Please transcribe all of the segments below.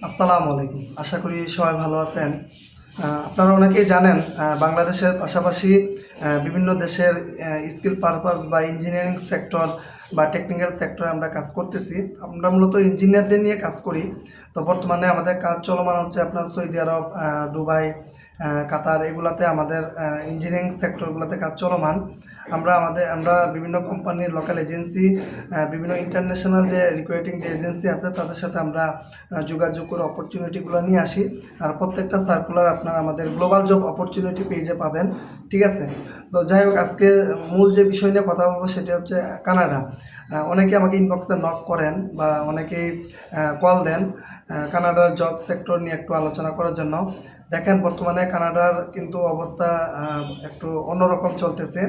আসসালামু আলাইকুম। আশা করি সবাই ভালো আছেন। আপনারা অনেকেই জানেন বাংলাদেশের পাশাপাশি বিভিন্ন দেশের স্কিল পারপাস বা ইঞ্জিনিয়ারিং সেক্টর বা টেকনিক্যাল সেক্টরে আমরা কাজ করতেছি। আমরা মূলত ইঞ্জিনিয়ারদের নিয়ে কাজ করি। তো বর্তমানে আমাদের কাজ চলমান হচ্ছে আপনার সৌদি আরব, দুবাই, কাতার এগুলাতে আমাদের ইঞ্জিনিয়ারিং সেক্টরগুলোতে কাজ চলমান। আমরা বিভিন্ন কোম্পানির লোকাল এজেন্সি, বিভিন্ন ইন্টারন্যাশনাল যে রিক্রুটিং যে এজেন্সি আছে তাদের সাথে আমরা যোগাযোগ করে অপরচুনিটিগুলো নিয়ে আসি। আর প্রত্যেকটা সার্কুলার আপনারা আমাদের গ্লোবাল জব অপরচুনিটি পেজে পাবেন। ঠিক আছে? তো যাই হোক, আজকে মূল যে বিষয় নিয়ে কথা বলবো সেটা হচ্ছে কানাডা। অনেকে আমাকে ইনবক্সে নক করেন বা অনেকেই কল দেন কানাডার জব সেক্টর নিয়ে একটু আলোচনা করার জন্য। দেখেন, বর্তমানে কানাডার কিন্তু অবস্থা একটু অন্যরকম চলতেছে।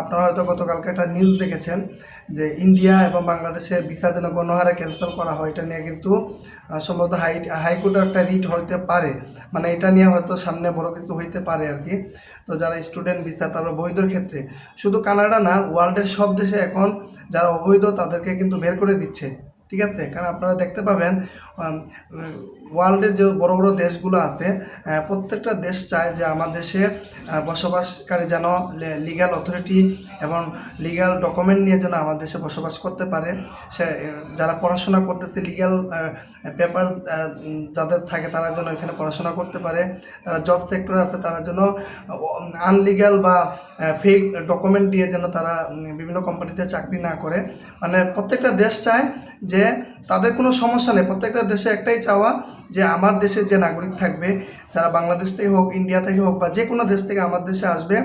আপনারা হয়তো গতকালকে একটা নিউজ দেখেছেন যে ইন্ডিয়া এবং বাংলাদেশের ভিসা যেন গণহারে ক্যান্সেল করা হয়। এটা নিয়ে কিন্তু সম্ভবত হাইকোর্টে একটা রিট হইতে পারে, মানে এটা নিয়ে হয়তো সামনে বড় কিছু হইতে পারে আর কি। তো যারা স্টুডেন্ট ভিসা, তারপর বৈধর ক্ষেত্রে শুধু কানাডা না, ওয়ার্ল্ডের সব দেশে এখন যারা অবৈধ তাদেরকে কিন্তু বের করে দিচ্ছে। ঠিক আছে? কারণ আপনারা দেখতে পাবেন ওয়ার্ল্ডের যে বড় বড় দেশগুলো আছে, প্রত্যেকটা দেশ চায় যে আমার দেশে বসবাসকারী যেন লিগ্যাল অথরিটি এবং লিগ্যাল ডকুমেন্ট নিয়ে যেন আমার দেশে বসবাস করতে পারে। সে যারা পড়াশোনা করতেছে, লিগ্যাল পেপার যাদের থাকে তারা যেন এখানে পড়াশোনা করতে পারে। তারা জব সেক্টরে আছে তারা যেন আনলিগ্যাল বা ফেক ডকুমেন্ট দিয়ে যেন তারা বিভিন্ন কোম্পানিতে চাকরি না করে। মানে প্রত্যেকটা দেশ চায় যে তাদের কোনো সমস্যা নেই। প্রত্যেকটা দেশে একটাই চাওয়া যে আমার দেশের যে নাগরিক থাকবে, যারা বাংলাদেশ থেকে হোক, ইন্ডিয়া থেকে হোক বা যে কোনো দেশ থেকে আমার দেশে আসবে,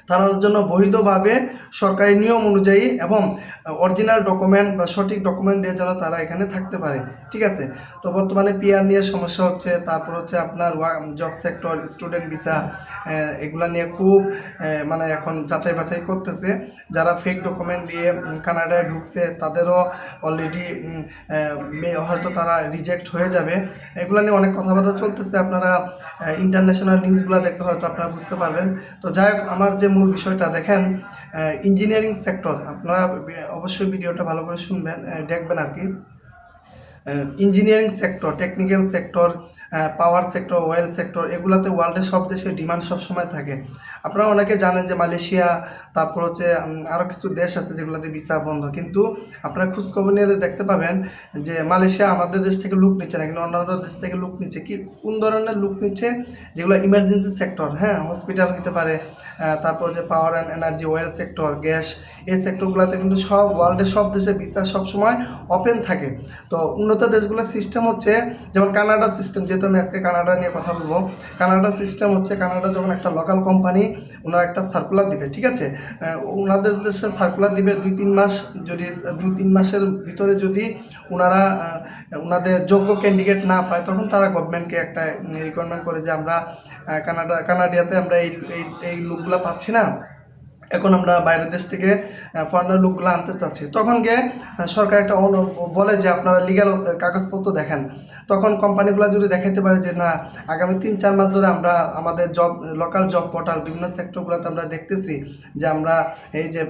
তার জন্য বৈধভাবে সরকারি নিয়ম অনুযায়ী এবং অরিজিনাল ডকুমেন্ট বা সঠিক ডকুমেন্ট দিয়ে যেন তারা এখানে থাকতে পারে। ঠিক আছে? তো বর্তমানে পিআর নিয়ে সমস্যা হচ্ছে, তারপর হচ্ছে আপনার জব সেক্টর, স্টুডেন্ট ভিসা, এগুলা নিয়ে খুব মানে এখন যাচাই বাছাই করতেছে। যারা ফেক ডকুমেন্ট দিয়ে কানাডায় ঢুকছে তাদেরও অলরেডি হয়তো তারা রিজেক্ট হয়ে যাবে। এগুলো নিয়ে অনেক কথাবার্তা চলতেছে। আপনারা ইন্টারন্যাশনাল নিউজগুলো দেখলে হয়তো আপনারা বুঝতে পারবেন। তো যাই হোক, আমার যে মূল বিষয়টা দেখেন, ইঞ্জিনিয়ারিং সেক্টর, আপনারা অবশ্যই ভিডিওটা ভালো করে শুনবেন, দেখবেন আর কি। Engineering sector, technical sector, power sector, oil sector, এগুলাতে ওয়ার্ল্ডের সব দেশে ডিমান্ড সবসময় থাকে। আপনারা অনেকে জানেন যে মালয়েশিয়া, তারপর হচ্ছে আরও কিছু দেশ আছে যেগুলোতে ভিসা বন্ধ, কিন্তু আপনারা খোঁজখবর নিয়ে দেখতে পাবেন যে মালয়েশিয়া আমাদের দেশ থেকে লোক নিচ্ছে না, কিন্তু অন্যান্য দেশ থেকে লোক নিচ্ছে। কি কোন ধরনের লোক নিচ্ছে? যেগুলো ইমার্জেন্সি সেক্টর, হ্যাঁ, হসপিটাল হতে পারে, তারপর যে power and energy, oil sector, gas, এই সেক্টরগুলোতে কিন্তু সব ওয়ার্ল্ডের সব দেশে ভিসা সবসময় ওপেন থাকে। তো উন্নত দেশগুলোর সিস্টেম হচ্ছে, যেমন কানাডা সিস্টেম, যেহেতু আমি আজকে কানাডা নিয়ে কথা বলবো। কানাডা সিস্টেম হচ্ছে, কানাডা যখন একটা লোকাল কোম্পানি ওনারা একটা সার্কুলার দিবে, ঠিক আছে, ওনাদের দেশে সার্কুলার দিবে 2-3 মাস, যদি 2-3 মাসের ভিতরে যদি ওনারা ওনাদের যোগ্য ক্যান্ডিডেট না পায়, তখন তারা গভর্নমেন্টকে একটা রিকোয়ারমেন্ট করে যে আমরা কানাডিয়াতে আমরা এই লোকগুলো পাচ্ছি না, এখন আমরা বাইরের দেশ থেকে ফরেনার লোকগুলো আনতে চাচ্ছি। তখন গিয়ে সরকার একটা বলে যে আপনারা লিগ্যাল কাগজপত্র দেখেন। তখন কোম্পানিগুলো যদি দেখাইতে পারে যে না, আগামী 3-4 মাস ধরে আমরা আমাদের লোকাল জব পোর্টাল বিভিন্ন সেক্টরগুলোতে আমরা দেখতেছি যে আমরা এই যে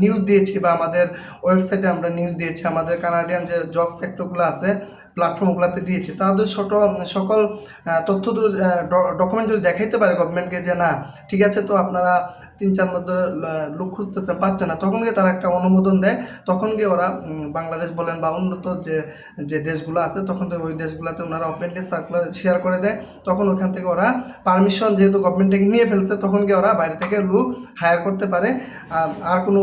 নিউজ দিয়েছি বা আমাদের ওয়েবসাইটে আমরা নিউজ দিয়েছি, আমাদের কানাডিয়ান যে জব সেক্টরগুলো আছে প্ল্যাটফর্মগুলোতে দিয়েছে, তাদের সকল তথ্য ডকুমেন্ট যদি দেখাইতে পারে গভর্নমেন্টকে যে না ঠিক আছে, তো আপনারা 3-4 মাস ধরে লোক খুঁজতেছেন, পাচ্ছে না, তখন গিয়ে তারা একটা অনুমোদন দেয়। তখন গিয়ে ওরা বাংলাদেশ বলেন বা উন্নত যে দেশগুলো আছে, তখন তো ওই দেশগুলোতে ওনারা ওপেনলি সার্কুলার শেয়ার করে দেয়। তখন ওখান থেকে ওরা পারমিশন, যেহেতু গভর্নমেন্ট থেকে নিয়ে ফেলছে, তখন গিয়ে ওরা বাইরে থেকে লোক হায়ার করতে পারে। আর কোনো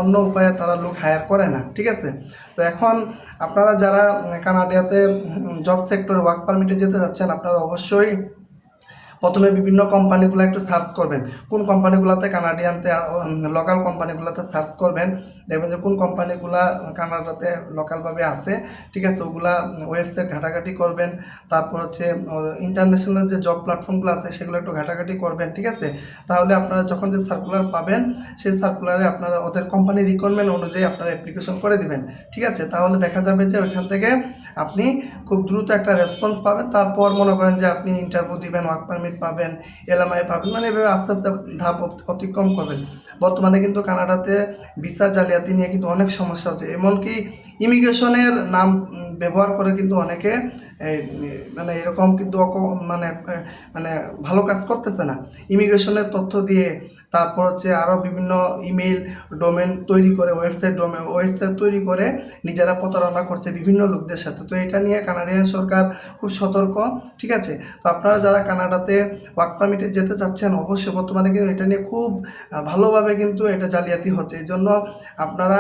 অন্য উপায়ে তারা লোক হায়ার করে না। ঠিক আছে? তো এখন আপনারা যারা কানাডিয়াতে জব সেক্টরে ওয়ার্ক পারমিটে যেতে যাচ্ছেন, আপনারা অবশ্যই প্রথমে বিভিন্ন কোম্পানিগুলো একটু সার্চ করবেন। কোন কোম্পানিগুলোতে কানাডিয়ানতে লোকাল কোম্পানিগুলোতে সার্চ করবেন, দেখবেন যে কোন কোম্পানিগুলো কানাডাতে লোকালভাবে আছে। ঠিক আছে? ওগুলা ওয়েবসাইট ঘাটাঘাটি করবেন। তারপর হচ্ছে ইন্টারন্যাশনাল যে জব প্ল্যাটফর্মগুলো আছে সেগুলো একটু ঘাটাঘাটি করবেন। ঠিক আছে? তাহলে আপনারা যখন যে সার্কুলার পাবেন, সেই সার্কুলারে আপনারা ওদের কোম্পানি রিকোয়ারমেন্ট অনুযায়ী আপনারা অ্যাপ্লিকেশন করে দিবেন। ঠিক আছে? তাহলে দেখা যাবে যে ওইখান থেকে আপনি খুব দ্রুত একটা রেসপন্স পাবেন। তারপর মনে করেন যে আপনি ইন্টারভিউ দিবেন, ওয়ার্ক পারমিট পাবেন, এলএমআই পাবেন, মানে এভাবে আস্তে আস্তে ধাপ অতিক্রম করবেন। বর্তমানে কিন্তু কানাডাতে ভিসা জালিয়াতি নিয়ে কিন্তু অনেক সমস্যা হচ্ছে, এমনকি ইমিগ্রেশনের নাম ব্যবহার করে কিন্তু অনেকে মানে এরকম কিন্তু মানে মানে ভালো কাজ করতেছে না। ইমিগ্রেশনের তথ্য দিয়ে, তারপর হচ্ছে আরও বিভিন্ন ইমেল ডোমেন তৈরি করে, ওয়েবসাইট তৈরি করে নিজেরা প্রতারণা করছে বিভিন্ন লোকদের সাথে। তো এটা নিয়ে কানাডিয়ান সরকার খুব সতর্ক, ঠিক আছে। তো আপনারা যারা কানাডাতে ওয়ার্ক পারমিটে যেতে চাচ্ছেন, অবশ্যই বর্তমানে কিন্তু এটা নিয়ে খুব ভালোভাবে কিন্তু এটা জালিয়াতি হচ্ছে। এই জন্য আপনারা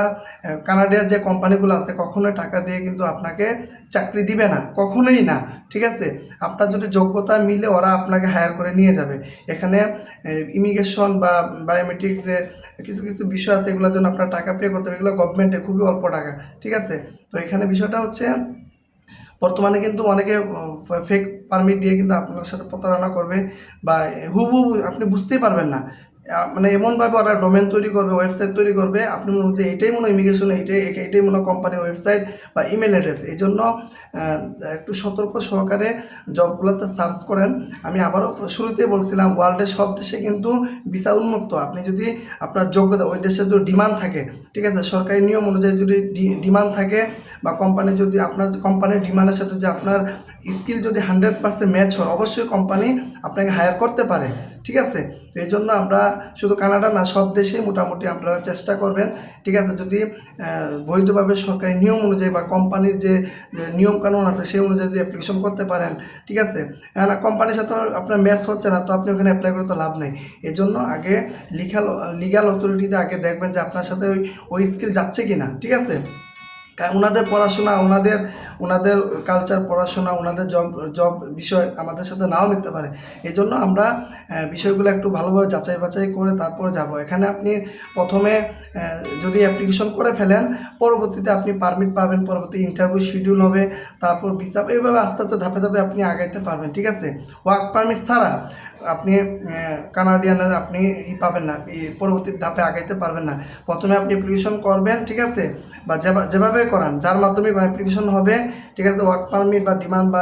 কানাডিয়ার যে কোম্পানিগুলো আছে কখনোই টাকা দিয়ে কিন্তু আপনাকে চাকরি দিবে না, কখনোই না, ঠিক আছে। আপনার যদি যোগ্যতা মিলে ওরা আপনাকে হায়ার করে নিয়ে যাবে। এখানে ইমিগ্রেশন বা বায়োমেট্রিক্স যে কিছু কিছু বিষয় আছে, এগুলোর জন্য আপনার টাকা পে করতে হবে, এগুলো গভর্নমেন্টে খুবই অল্প টাকা, ঠিক আছে। তো এখানে বিষয়টা হচ্ছে বর্তমানে কিন্তু অনেকে ফেক পারমিট দিয়ে কিন্তু আপনার সাথে প্রতারণা করবে, বা হুবহু আপনি বুঝতেই পারবেন না। মানে এমনভাবে ওরা ডোমেন তৈরি করবে, ওয়েবসাইট তৈরি করবে, আপনি মনে হচ্ছে এটাই মনে হয় ইমিগ্রেশন, এটাই মনে হয় কোম্পানির ওয়েবসাইট বা ইমেল অ্যাড্রেস। এই জন্য একটু সতর্ক সহকারে জবগুলোতে সার্চ করেন। আমি আবারও শুরুতেই বলছিলাম, ওয়ার্ল্ডের সব দেশে কিন্তু ভিসা উন্মুক্ত। আপনি যদি আপনার যোগ্যতা, ওই দেশে যদি ডিমান্ড থাকে, ঠিক আছে, সরকারি নিয়ম অনুযায়ী যদি ডিমান্ড থাকে, বা কোম্পানি যদি আপনার কোম্পানির ডিমান্ডের সাথে যদি আপনার স্কিল যদি 100% ম্যাচ হয়, অবশ্যই কোম্পানি আপনাকে হায়ার করতে পারে, ঠিক আছে। তো এই জন্য আমরা শুধু কানাডা না, সব দেশেই মোটামুটি আপনারা চেষ্টা করবেন, ঠিক আছে। যদি বৈধভাবে সরকারি নিয়ম অনুযায়ী বা কোম্পানির যে নিয়মকানুন আছে সেই অনুযায়ী যদি অ্যাপ্লিকেশন করতে পারেন, ঠিক আছে। কোম্পানির সাথে আপনার ম্যাচ হচ্ছে না, তো আপনি ওখানে অ্যাপ্লাই করে তো লাভ নেই। এই জন্য আগে লিগ্যাল অথরিটিতে আগে দেখবেন যে আপনার সাথে ওই স্কিল যাচ্ছে কি না, ঠিক আছে। ওনাদের পড়াশোনা, ওনাদের কালচার, পড়াশোনা, ওনাদের জব বিষয় আমাদের সাথে নাও মিলতে পারে। এই জন্য আমরা বিষয়গুলো একটু ভালোভাবে যাচাই বাছাই করে তারপরে যাব। এখানে আপনি প্রথমে যদি অ্যাপ্লিকেশন করে ফেলেন, পরবর্তীতে আপনি পারমিট পাবেন, পরবর্তী ইন্টারভিউ শিডিউল হবে, তারপর ভিসা, এইভাবে আস্তে আস্তে ধাপে ধাপে আপনি আগাইতে পারবেন, ঠিক আছে। ওয়ার্ক পারমিট ছাড়া আপনি কানাডিয়ানের আপনি পাবেন না, পরবর্তী ধাপে আগাইতে পারবেন না। প্রথমে আপনি অ্যাপ্লিকেশন করবেন, ঠিক আছে, বা যেভাবে করান, যার মাধ্যমে অ্যাপ্লিকেশন হবে, ঠিক আছে, ওয়ার্ক পারমিট বা ডিমান্ড বা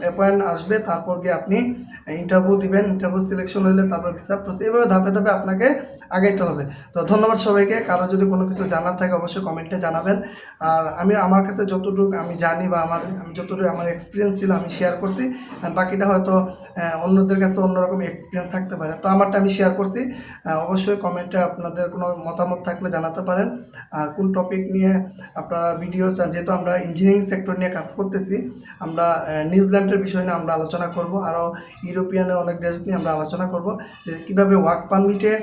অ্যাপয়েন্ট আসবে, তারপর গিয়ে আপনি ইন্টারভিউ দিবেন, ইন্টারভিউ সিলেকশন হলে তারপর ভিসা প্রসেস, এভাবে ধাপে ধাপে আপনাকে আগাইতে হবে। তো ধন্যবাদ সবাইকে। কারো যদি কোনো কিছু জানার থাকে অবশ্যই কমেন্টে জানাবেন। আর আমার কাছে যতটুকু আমি জানি বা আমি যতটুকু আমার এক্সপিরিয়েন্স ছিল আমি শেয়ার করছি, বাকিটা হয়তো অন্যদের কাছে অন্যরকম এক্সপিরিয়েন্স থাকতে পারে। তো আমারটা আমি শেয়ার করছি। অবশ্যই কমেন্টে আপনাদের কোনো মতামত থাকলে জানাতে পারেন। আর কোন টপিক নিয়ে আপনারা ভিডিও চান, যেহেতু আমরা ইঞ্জিনিয়ারিং সেক্টর নিয়ে কাজ করতেছি, আমরা নিউজিল্যান্ডের বিষয় নিয়ে আমরা আলোচনা করব, আরও ইউরোপিয়ানের অনেক দেশ নিয়ে আমরা আলোচনা করব, যে কীভাবে ওয়ার্ক পারমিটে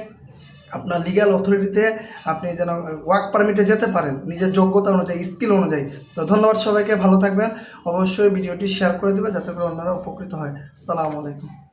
আপনার লিগ্যাল অথরিটিতে আপনি যেন ওয়ার্ক পারমিটে যেতে পারেন নিজের যোগ্যতা অনুযায়ী, স্কিল অনুযায়ী। তো ধন্যবাদ সবাইকে, ভালো থাকবেন। অবশ্যই ভিডিওটি শেয়ার করে দেবেন যাতে করে অন্যরা উপকৃত হয়। আসসালামু আলাইকুম।